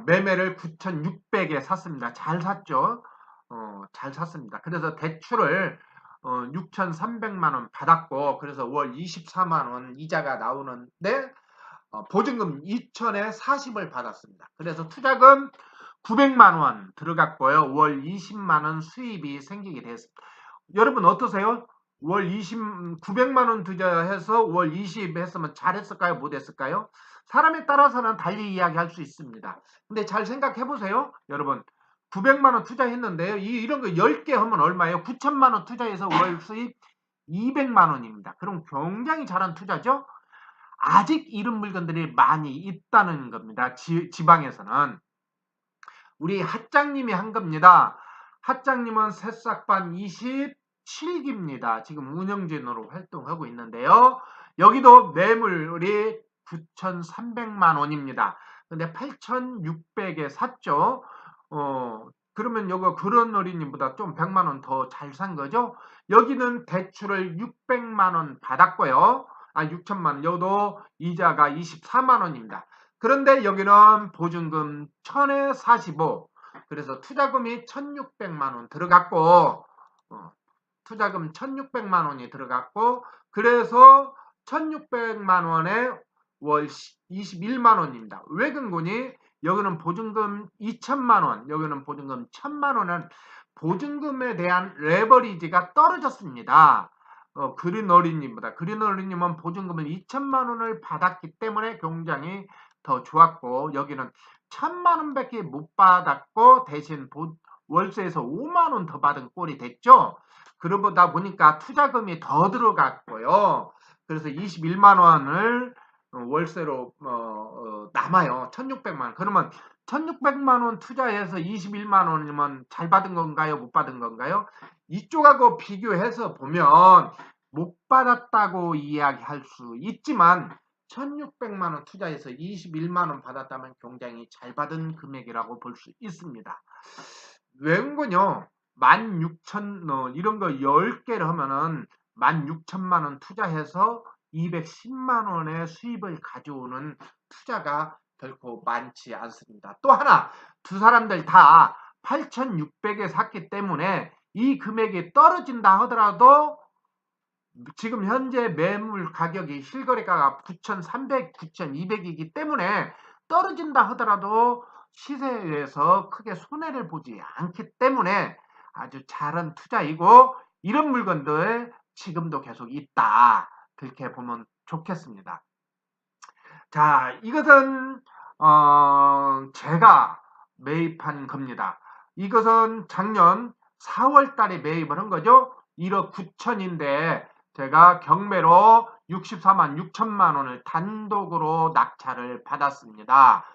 A: 매매를 9,600에 샀습니다. 잘 샀죠. 잘 샀습니다. 그래서 대출을 6,300만 원 받았고 그래서 월 24만 원 이자가 나오는데 보증금 2,000에 40을 받았습니다. 그래서 투자금 900만 원 들어갔고요. 월 20만 원 수입이 생기게 됐습니다. 여러분 어떠세요? 월 900만 원 투자해서 월 20 했으면 잘했을까요? 못했을까요? 사람에 따라서는 달리 이야기할 수 있습니다. 근데 잘 생각해 보세요. 여러분 900만 원 투자했는데요. 이런 거 10개 하면 얼마예요? 9천만 원 투자해서 월 수입 200만 원입니다. 그럼 굉장히 잘한 투자죠? 아직 이런 물건들이 많이 있다는 겁니다. 지방에서는. 우리 핫장님이 한 겁니다. 핫장님은 새싹반 27기입니다. 지금 운영진으로 활동하고 있는데요. 여기도 매물이 9,300만 원입니다. 근데 8,600에 샀죠. 그러면 여기 그런어리님보다 좀 100만 원 더 잘 산 거죠. 여기는 대출을 600만 원 받았고요. 6천만 원. 여도 이자가 24만 원입니다. 그런데 여기는 보증금 1000에 45. 그래서 투자금이 1600만 원 들어갔고, 투자금 1600만 원이 들어갔고, 그래서 1600만 원에 월 21만 원입니다. 왜 근거니? 여기는 보증금 2000만 원, 여기는 보증금 1000만 원은 보증금에 대한 레버리지가 떨어졌습니다. 그린 어린이보다. 그린 어린이는 보증금을 2000만 원을 받았기 때문에 굉장히 더 좋았고, 여기는 1000만 원밖에 못 받았고 대신 월세에서 5만 원 더 받은 꼴이 됐죠. 그러다 보니까 투자금이 더 들어갔고요. 그래서 21만 원을 월세로 남아요. 1600만 원. 그러면 1600만 원 투자해서 21만 원이면 잘 받은 건가요? 못 받은 건가요? 이쪽하고 비교해서 보면 못 받았다고 이야기할 수 있지만 1600만 원 투자해서 21만 원 받았다면 굉장히 잘 받은 금액이라고 볼 수 있습니다. 왜군요? 16,000 이런 거 10개를 하면은 16,000만 원 투자해서 210만 원의 수입을 가져오는 투자가 결코 많지 않습니다. 또 하나, 두 사람들 다 8,600에 샀기 때문에 이 금액이 떨어진다 하더라도 지금 현재 매물 가격이 실거래가가 9,300, 9,200이기 때문에 떨어진다 하더라도 시세에서 크게 손해를 보지 않기 때문에 아주 잘한 투자이고 이런 물건들 지금도 계속 있다. 그렇게 보면 좋겠습니다. 자, 이것은 제가 매입한 겁니다. 이것은 작년 4월 달에 매입을 한 거죠. 1억 9천인데 제가 경매로 64만 6천만 원을 단독으로 낙찰을 받았습니다.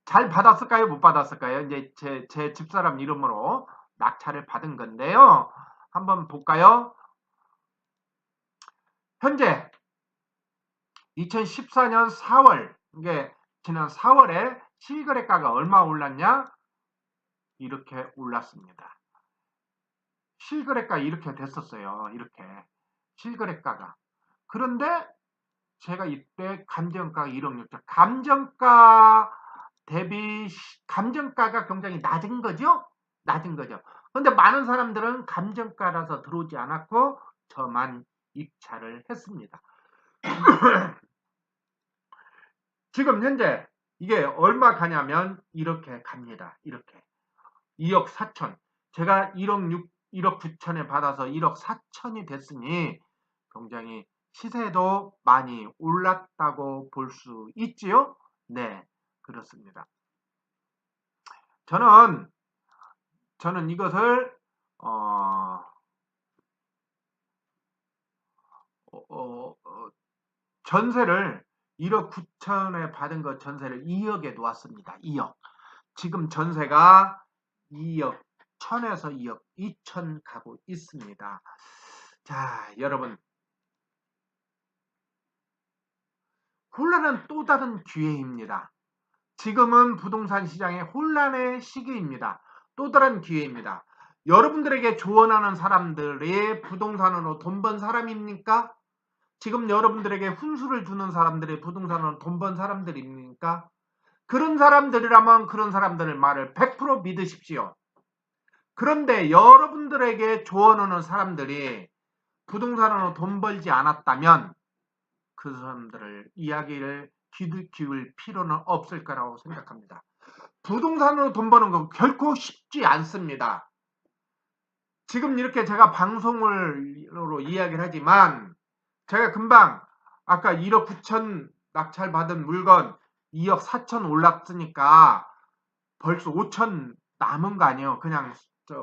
A: 잘 받았을까요? 못 받았을까요? 이제 제 집사람 이름으로 낙찰을 받은 건데요. 한번 볼까요? 현재 2014년 4월, 이게 지난 4월에 실거래가가 얼마 올랐냐? 이렇게 올랐습니다. 실거래가 이렇게 됐었어요. 이렇게. 실거래가가. 그런데 제가 이때 감정가가 1억 6천. 감정가 대비 감정가가 굉장히 낮은 거죠? 낮은 거죠. 근데 많은 사람들은 감정가라서 들어오지 않았고 저만 입찰을 했습니다. 지금 현재 이게 얼마 가냐면 이렇게 갑니다. 이렇게 2억 4천. 제가 1억 9천에 받아서 1억 4천이 됐으니 굉장히 시세도 많이 올랐다고 볼 수 있지요? 네, 그렇습니다. 저는 이것을 전세를 1억 9천에 받은 것 전세를 2억에 놓았습니다. 2억. 지금 전세가 2억 1000에서 2억 2천 가고 있습니다. 자, 여러분. 혼란은 또 다른 기회입니다. 지금은 부동산 시장의 혼란의 시기입니다. 또 다른 기회입니다. 여러분들에게 조언하는 사람들이 부동산으로 돈 번 사람입니까? 지금 여러분들에게 훈수를 주는 사람들이 부동산으로 돈 번 사람들입니까? 그런 사람들이라면 그런 사람들의 말을 100% 믿으십시오. 그런데 여러분들에게 조언하는 사람들이 부동산으로 돈 벌지 않았다면 그 사람들을 이야기를 귀 기울 필요는 없을 거라고 생각합니다. 부동산으로 돈 버는 건 결코 쉽지 않습니다. 지금 이렇게 제가 방송으로 이야기를 하지만 제가 금방 아까 1억 9천 낙찰 받은 물건 2억 4천 올랐으니까 벌써 5천 남은 거 아니에요. 그냥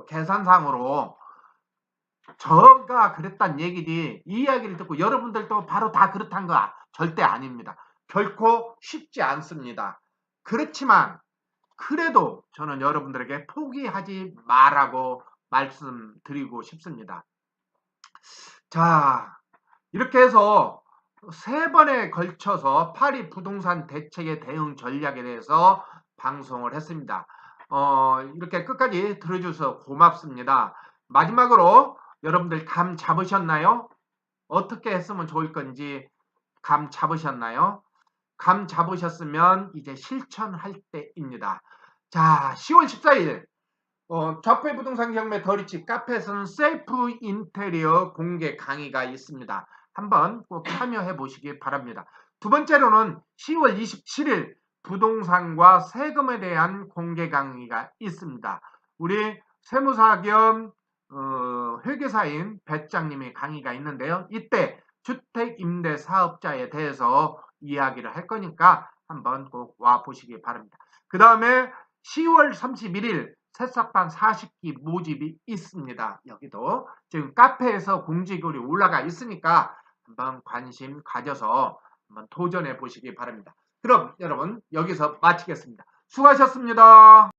A: 계산상으로 저가 그랬단 얘기지 이 이야기를 듣고 여러분들도 바로 다 그렇단 거 절대 아닙니다. 결코 쉽지 않습니다. 그렇지만 그래도 저는 여러분들에게 포기하지 말라고 말씀드리고 싶습니다. 자, 이렇게 해서 3번에 걸쳐서 파리 부동산 대책의 대응 전략에 대해서 방송을 했습니다. 이렇게 끝까지 들어주셔서 고맙습니다. 마지막으로 여러분들 감 잡으셨나요? 어떻게 했으면 좋을 건지 감 잡으셨나요? 감 잡으셨으면 이제 실천할 때입니다. 자, 10월 14일 좌표의 부동산 경매 더리치 카페에서는 셀프 인테리어 공개 강의가 있습니다. 한번 꼭 참여해 보시기 바랍니다. 두 번째로는 10월 27일 부동산과 세금에 대한 공개 강의가 있습니다. 우리 세무사 겸 회계사인 배짱님의 강의가 있는데요. 이때 주택임대사업자에 대해서 이야기를 할 거니까 한번 꼭 와 보시기 바랍니다. 그 다음에 10월 31일 새싹반 40기 모집이 있습니다. 여기도 지금 카페에서 공지글이 올라가 있으니까 한번 관심 가져서 한번 도전해 보시기 바랍니다. 그럼 여러분 여기서 마치겠습니다. 수고하셨습니다.